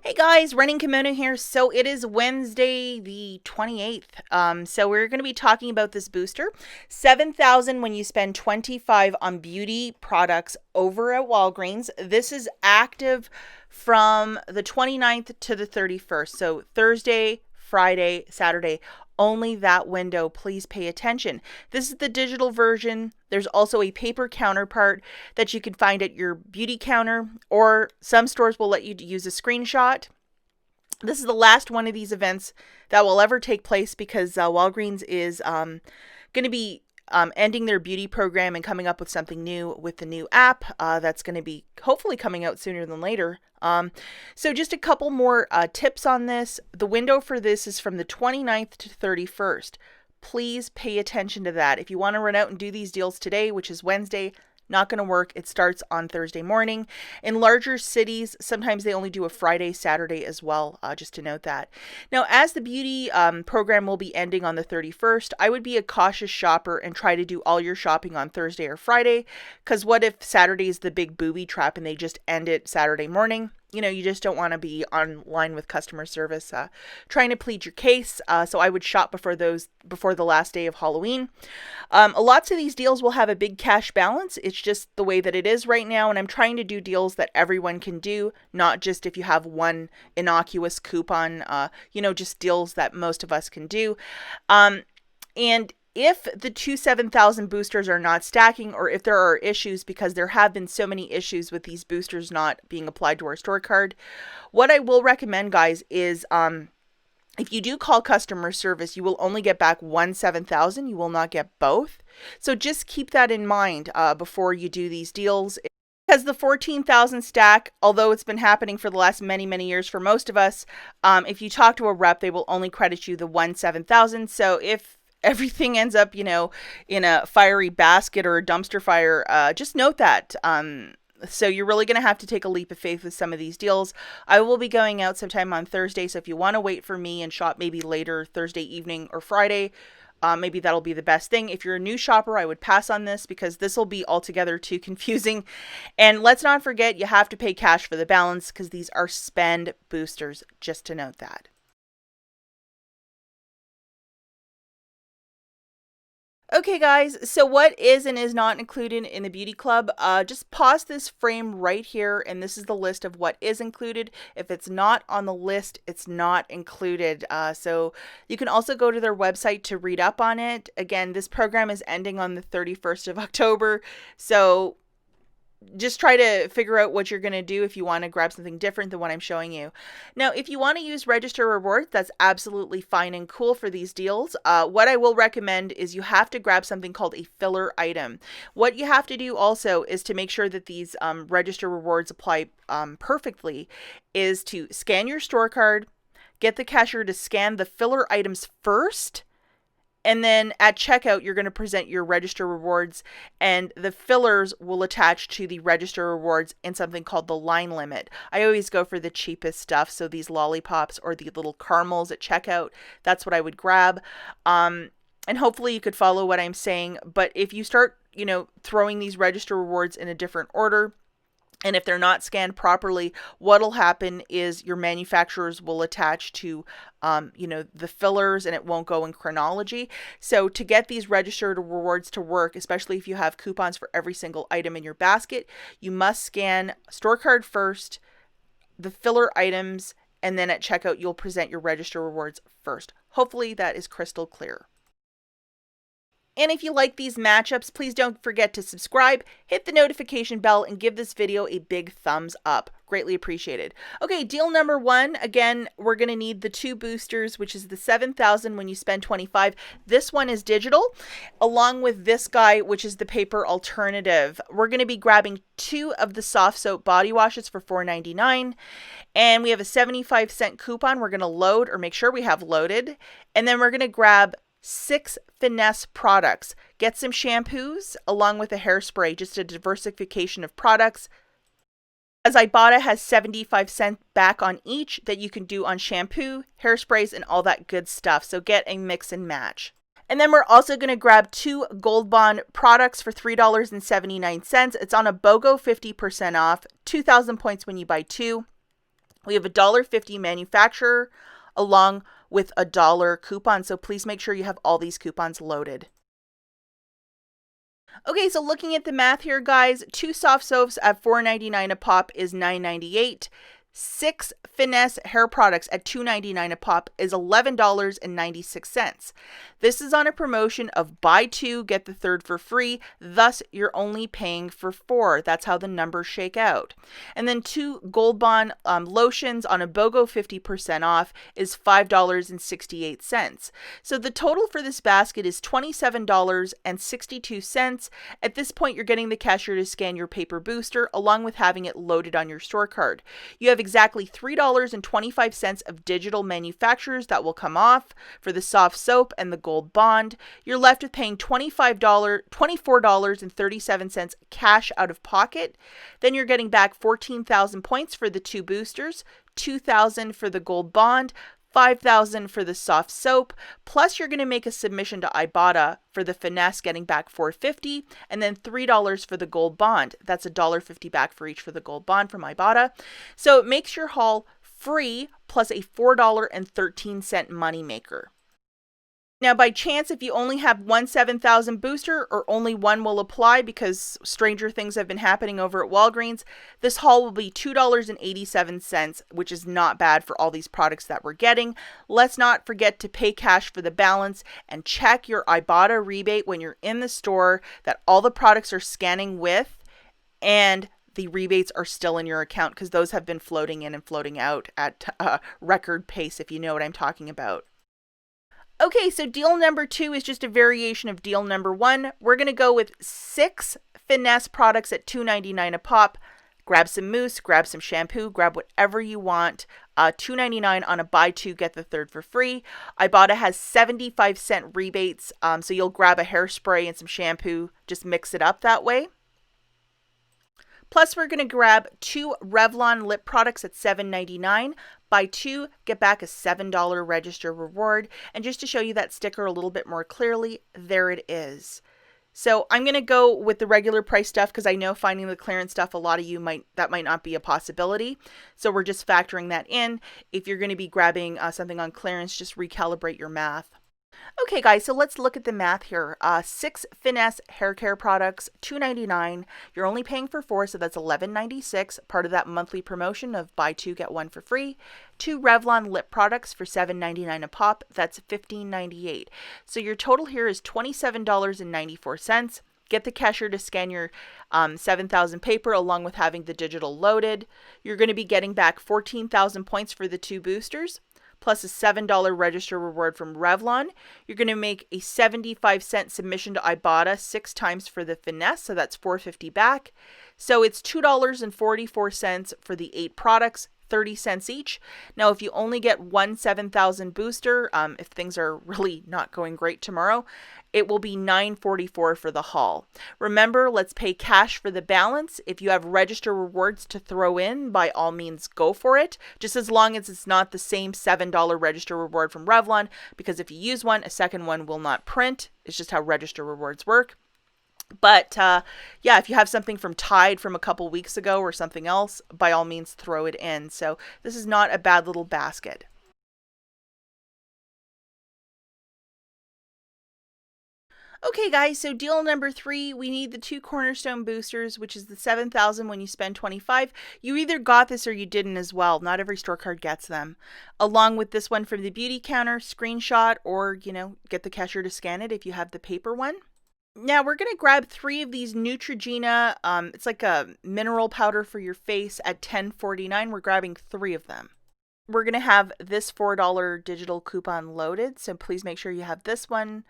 Hey guys, running Kimono here. So it is Wednesday the 28th. So we're going to be talking about this booster. 7,000 when you spend 25 on beauty products over at Walgreens. This is active from the 29th to the 31st. So Thursday, Friday, Saturday, only that window. Please pay attention. This is the digital version. There's also a paper counterpart that you can find at your beauty counter, or some stores will let you use a screenshot. This is the last one of these events that will ever take place because Walgreens is going to be ending their beauty program and coming up with something new with the new app that's going to be hopefully coming out sooner than later. So just a couple more tips on this. The window for this is from the 29th to 31st. Please pay attention to that. If you want to run out and do these deals today, which is Wednesday, not going to work. It starts on Thursday morning. In larger cities, sometimes they only do a Friday, Saturday as well, just to note that. Now, as the beauty program will be ending on the 31st, I would be a cautious shopper and try to do all your shopping on Thursday or Friday, because what if Saturday is the big booby trap and they just end it Saturday morning? You know, you just don't want to be online with customer service trying to plead your case. So I would shop before the last day of Halloween. Lots of these deals will have a big cash balance. It's just the way that it is right now. And I'm trying to do deals that everyone can do, not just if you have one innocuous coupon, just deals that most of us can do. And if the two 7,000 boosters are not stacking, or if there are issues, because there have been so many issues with these boosters not being applied to our store card, what I will recommend, guys, is if you do call customer service, you will only get back one 7,000. You will not get both. So just keep that in mind before you do these deals. Because the 14,000 stack, although it's been happening for the last many, many years for most of us, if you talk to a rep, they will only credit you the one 7,000. So if everything ends up, in a fiery basket or a dumpster fire, just note that. So you're really going to have to take a leap of faith with some of these deals. I will be going out sometime on Thursday, so if you want to wait for me and shop maybe later Thursday evening or Friday, maybe that'll be the best thing. If you're a new shopper, I would pass on this because this will be altogether too confusing. And let's not forget, you have to pay cash for the balance because these are spend boosters, just to note that. Okay, guys, so what is and is not included in the Beauty Club? Just pause this frame right here, and this is the list of what is included. If it's not on the list, it's not included. So you can also go to their website to read up on it. Again, this program is ending on the 31st of October, so just try to figure out what you're going to do if you want to grab something different than what I'm showing you. Now, if you want to use register rewards, that's absolutely fine and cool for these deals. What I will recommend is you have to grab something called a filler item. What you have to do also is to make sure that these register rewards apply perfectly is to scan your store card, get the cashier to scan the filler items first, and then at checkout, you're going to present your register rewards, and the fillers will attach to the register rewards in something called the line limit. I always go for the cheapest stuff. So these lollipops or the little caramels at checkout, that's what I would grab. And hopefully you could follow what I'm saying. But if you start, throwing these register rewards in a different order, and if they're not scanned properly, what'll happen is your manufacturers will attach to, the fillers, and it won't go in chronology. So to get these registered rewards to work, especially if you have coupons for every single item in your basket, you must scan store card first, the filler items, and then at checkout, you'll present your register rewards first. Hopefully that is crystal clear. And if you like these matchups, please don't forget to subscribe, hit the notification bell, and give this video a big thumbs up. Greatly appreciated. Okay, deal number one. Again, we're going to need the two boosters, which is the 7,000 when you spend 25. This one is digital, along with this guy, which is the paper alternative. We're going to be grabbing two of the Softsoap body washes for $4.99. And we have a 75-cent coupon we're going to load, or make sure we have loaded. And then we're going to grab 6 Finesse products. Get some shampoos along with a hairspray, just a diversification of products. As IBOTTA has 75 cents back on each that you can do on shampoo, hairsprays, and all that good stuff. So get a mix and match. And then we're also going to grab 2 Gold Bond products for $3.79. It's on a BOGO 50% off, 2,000 points when you buy 2. We have a $1.50 manufacturer along with a $1 coupon. So please make sure you have all these coupons loaded. Okay, so looking at the math here, guys, 2 soft soaps at $4.99 a pop is $9.98. 6 Finesse hair products at $2.99 a pop is $11.96. This is on a promotion of buy 2, get the third for free. Thus, you're only paying for 4. That's how the numbers shake out. And then 2 Gold Bond lotions on a BOGO 50% off is $5.68. So the total for this basket is $27.62. At this point, you're getting the cashier to scan your paper booster along with having it loaded on your store card. You have exactly $3.25 of digital manufacturers that will come off for the soft soap and the Gold Bond. You're left with paying $24.37 cash out of pocket. Then you're getting back 14,000 points for the 2 boosters, 2,000 for the Gold Bond, 5,000 for the soft soap, plus you're going to make a submission to IBOTTA for the Finesse, getting back $4.50, and then $3 for the Gold Bond. That's $1.50 back for each for the Gold Bond from IBOTTA. So it makes your haul free plus a $4.13 moneymaker. Now, by chance, if you only have one 7,000 booster or only one will apply because stranger things have been happening over at Walgreens, this haul will be $2.87, which is not bad for all these products that we're getting. Let's not forget to pay cash for the balance and check your IBOTTA rebate when you're in the store that all the products are scanning with and the rebates are still in your account, because those have been floating in and floating out at record pace, if you know what I'm talking about. Okay, so deal number 2 is just a variation of deal number 1. We're going to go with 6 Finesse products at $2.99 a pop. Grab some mousse, grab some shampoo, grab whatever you want. $2.99 on a buy 2, get the third for free. IBOTTA has 75-cent rebates, so you'll grab a hairspray and some shampoo, just mix it up that way. Plus, we're going to grab 2 Revlon lip products at $7.99. Buy 2, get back a $7 register reward. And just to show you that sticker a little bit more clearly, there it is. So I'm going to go with the regular price stuff because I know finding the clearance stuff, a lot of you might not be a possibility. So we're just factoring that in. If you're going to be grabbing something on clearance, just recalibrate your math. Okay, guys, so let's look at the math here. 6 Finesse hair care products, $2.99. You're only paying for 4, so that's $11.96, part of that monthly promotion of buy 2, get 1 for free. 2 Revlon lip products for $7.99 a pop. That's $15.98. So your total here is $27.94. Get the cashier to scan your 7,000 paper along with having the digital loaded. You're going to be getting back 14,000 points for the 2 boosters, plus a $7 register reward from Revlon. You're going to make a 75-cent submission to IBOTTA 6 times for the Finesse, so that's $4.50 back. So it's $2.44 for the 8 products, 30 cents each. Now, if you only get one 7,000 booster, if things are really not going great tomorrow, it will be $9.44 for the haul. Remember, let's pay cash for the balance. If you have register rewards to throw in, by all means, go for it, just as long as it's not the same $7 register reward from Revlon, because if you use one, a second one will not print. It's just how register rewards work. But yeah, if you have something from Tide from a couple weeks ago or something else, by all means, throw it in. So this is not a bad little basket. Okay, guys, so deal number 3, we need the 2 Cornerstone boosters, which is the 7,000 when you spend 25. You either got this or you didn't as well. Not every store card gets them. Along with this one from the beauty counter, screenshot, or, get the cashier to scan it if you have the paper one. Now we're going to grab 3 of these Neutrogena. It's like a mineral powder for your face at $10.49. We're grabbing 3 of them. We're going to have this $4 digital coupon loaded, so please make sure you have this one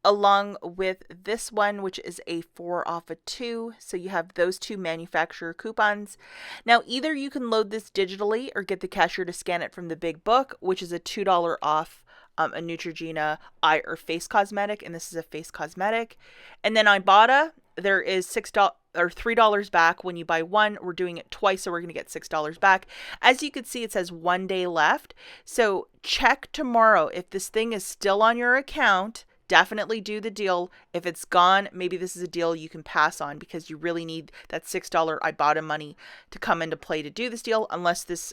along with this one, which is a 4 off of 2. So you have those 2 manufacturer coupons. Now, either you can load this digitally or get the cashier to scan it from the big book, which is a $2 off a Neutrogena eye or face cosmetic, and this is a face cosmetic. And then on IBOTTA, there is $6 or $3 back when you buy one. We're doing it twice, so we're going to get $6 back. As you can see, it says 1 day left. So check tomorrow. If this thing is still on your account, definitely do the deal. If it's gone, maybe this is a deal you can pass on because you really need that $6 IBOTTA money to come into play to do this deal, unless this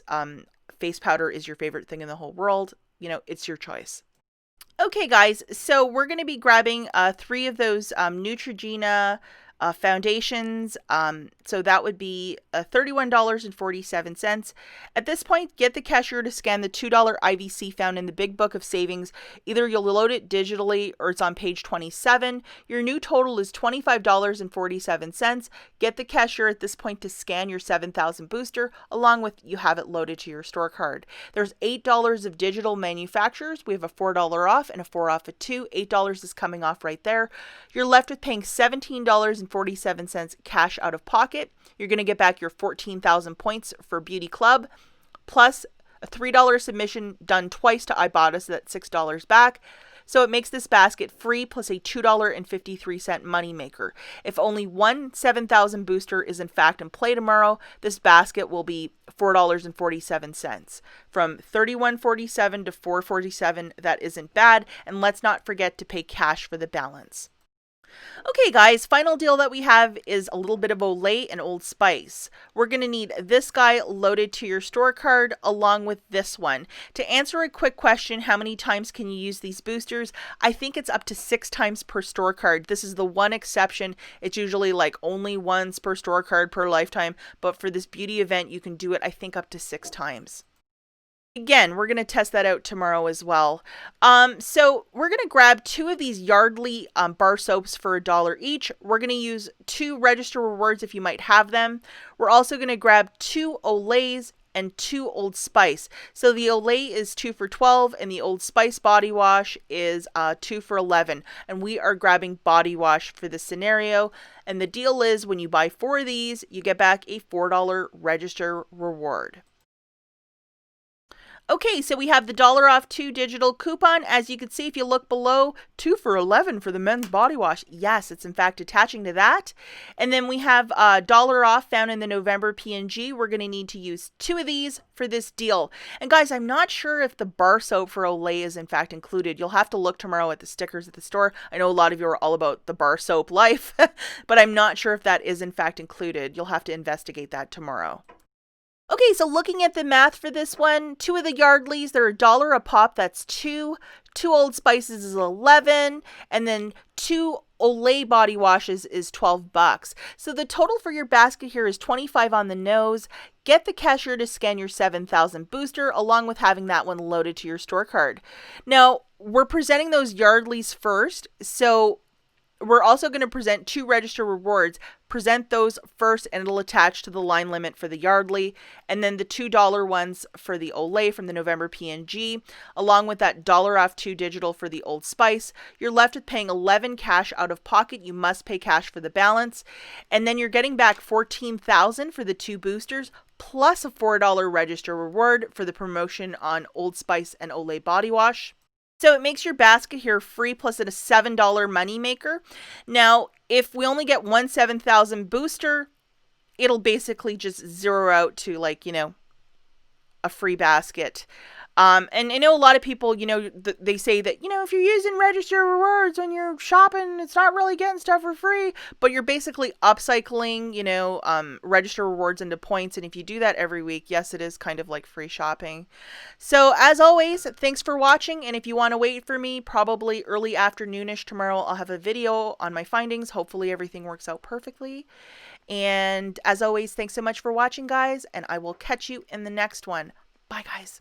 face powder is your favorite thing in the whole world, you know, it's your choice. Okay, guys, so we're going to be grabbing 3 of those Neutrogena foundations. So that would be $31.47. At this point, get the cashier to scan the $2 IVC found in the Big Book of Savings. Either you'll load it digitally or it's on page 27. Your new total is $25.47. Get the cashier at this point to scan your 7,000 booster, along with you have it loaded to your store card. There's $8 of digital manufacturers. We have a $4 off and a 4 off at 2. $8 is coming off right there. You're left with paying $17.47 cash out of pocket. You're going to get back your 14,000 points for Beauty Club, plus a $3 submission done twice to IBOTTA, so that's $6 back. So it makes this basket free plus a $2.53 moneymaker. If only one 7,000 booster is in fact in play tomorrow, this basket will be $4.47. From $31.47 to $4.47, that isn't bad. And let's not forget to pay cash for the balance. Okay, guys, final deal that we have is a little bit of Olay and Old Spice. We're going to need this guy loaded to your store card along with this one. To answer a quick question, how many times can you use these boosters? I think it's up to 6 times per store card. This is the one exception. It's usually like only once per store card per lifetime, but for this beauty event, you can do it, I think, up to 6 times. Again, we're going to test that out tomorrow as well. So we're going to grab 2 of these Yardley bar soaps for $1 each. We're going to use 2 register rewards if you might have them. We're also going to grab 2 Olays and 2 Old Spice. So the Olay is 2 for $12 and the Old Spice body wash is 2 for $11. And we are grabbing body wash for this scenario. And the deal is when you buy 4 of these, you get back a $4 register reward. Okay, so we have the $1 off 2 digital coupon. As you can see, if you look below, 2 for $11 for the men's body wash. Yes, it's in fact attaching to that. And then we have $1 off found in the November P&G. We're going to need to use 2 of these for this deal. And guys, I'm not sure if the bar soap for Olay is in fact included. You'll have to look tomorrow at the stickers at the store. I know a lot of you are all about the bar soap life, but I'm not sure if that is in fact included. You'll have to investigate that tomorrow. Okay, so looking at the math for this one, 2 of the Yardleys, they're $1 a pop, that's 2. 2 Old Spices is 11, and then 2 Olay body washes is $12. So the total for your basket here is $25 on the nose. Get the cashier to scan your 7,000 booster, along with having that one loaded to your store card. Now, we're presenting those Yardleys first, so we're also going to present 2 register rewards. Present those first and it'll attach to the line limit for the Yardley, and then the $2 ones for the Olay from the November P&G, along with that $1 off 2 digital for the Old Spice. You're left with paying $11 cash out of pocket. You must pay cash for the balance. And then you're getting back $14,000 for the 2 boosters, plus a $4 register reward for the promotion on Old Spice and Olay body wash. So it makes your basket here free plus a $7 moneymaker. Now, if we only get one 7,000 booster, it'll basically just zero out to like, you know, a free basket. And I know a lot of people, you know, they say that, you know, if you're using register rewards when you're shopping, it's not really getting stuff for free, but you're basically upcycling, you know, register rewards into points. And if you do that every week, yes, it is kind of like free shopping. So as always, thanks for watching. And if you want to wait for me, probably early afternoonish tomorrow, I'll have a video on my findings. Hopefully everything works out perfectly. And as always, thanks so much for watching, guys. And I will catch you in the next one. Bye, guys.